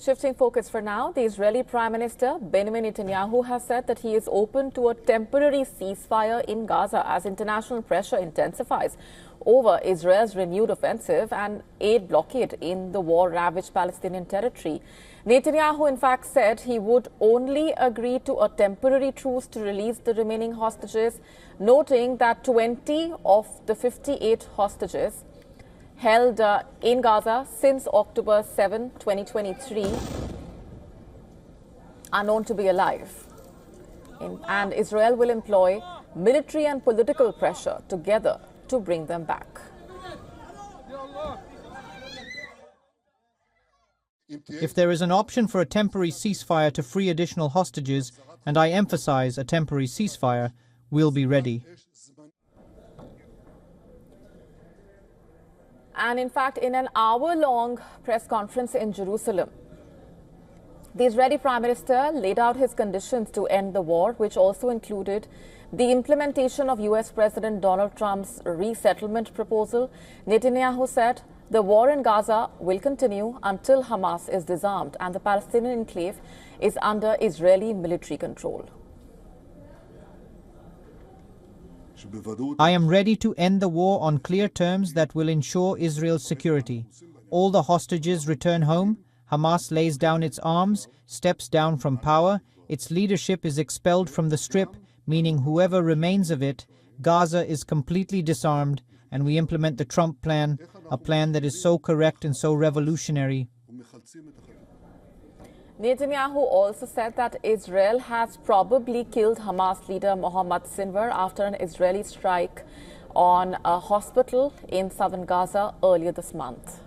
Shifting focus for now, the Israeli Prime Minister Benjamin Netanyahu has said that he is open to a temporary ceasefire in Gaza as international pressure intensifies over Israel's renewed offensive and aid blockade in the war-ravaged Palestinian territory. Netanyahu, in fact, said he would only agree to a temporary truce to release the remaining hostages, noting that 20 of the 58 hostages held in Gaza since October 7, 2023 are known to be alive. And Israel will employ military and political pressure together to bring them back. If there is an option for a temporary ceasefire to free additional hostages, and I emphasize a temporary ceasefire, we'll be ready. And in fact, in an hour-long press conference in Jerusalem, the Israeli Prime Minister laid out his conditions to end the war, which also included the implementation of US President Donald Trump's resettlement proposal. Netanyahu said the war in Gaza will continue until Hamas is disarmed and the Palestinian enclave is under Israeli military control. I am ready to end the war on clear terms that will ensure Israel's security. All the hostages return home, Hamas lays down its arms, steps down from power, its leadership is expelled from the Strip, meaning whoever remains of it, Gaza is completely disarmed, and we implement the Trump plan, a plan that is so correct and so revolutionary. Netanyahu also said that Israel has probably killed Hamas leader Mohammed Sinwar after an Israeli strike on a hospital in southern Gaza earlier this month.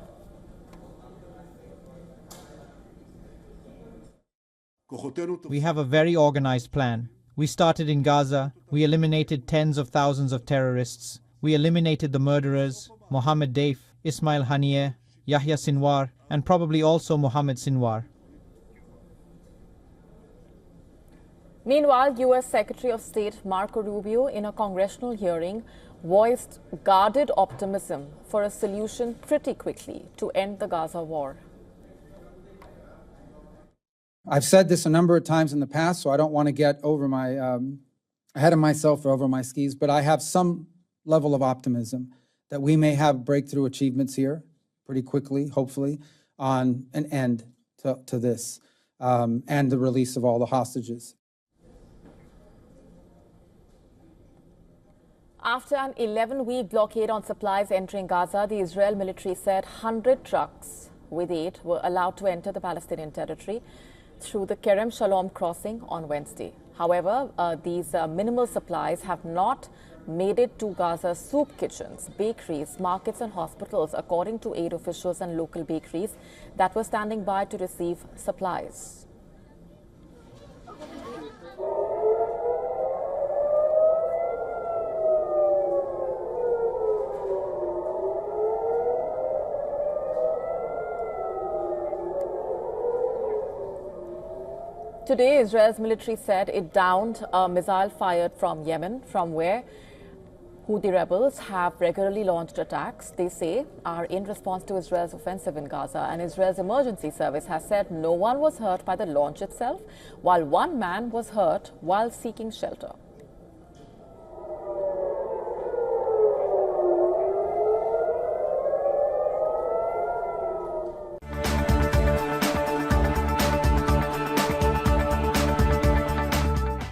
We have a very organized plan. We started in Gaza. We eliminated tens of thousands of terrorists. We eliminated the murderers, Mohammed Daif, Ismail Haniyeh, Yahya Sinwar, and probably also Mohammed Sinwar. Meanwhile, U.S. Secretary of State Marco Rubio, in a congressional hearing, voiced guarded optimism for a solution pretty quickly to end the Gaza war. I've said this a number of times in the past, so I don't want to get over my ahead of myself or over my skis, but I have some level of optimism that we may have breakthrough achievements here pretty quickly, hopefully, on an end to this and the release of all the hostages. After an 11-week blockade on supplies entering Gaza, the Israel military said 100 trucks with aid were allowed to enter the Palestinian territory through the Kerem Shalom crossing on Wednesday. However, these minimal supplies have not made it to Gaza's soup kitchens, bakeries, markets and hospitals, according to aid officials and local bakeries that were standing by to receive supplies. Today, Israel's military said it downed a missile fired from Yemen, from where Houthi rebels have regularly launched attacks, they say, are in response to Israel's offensive in Gaza. And Israel's emergency service has said no one was hurt by the launch itself, while one man was hurt while seeking shelter.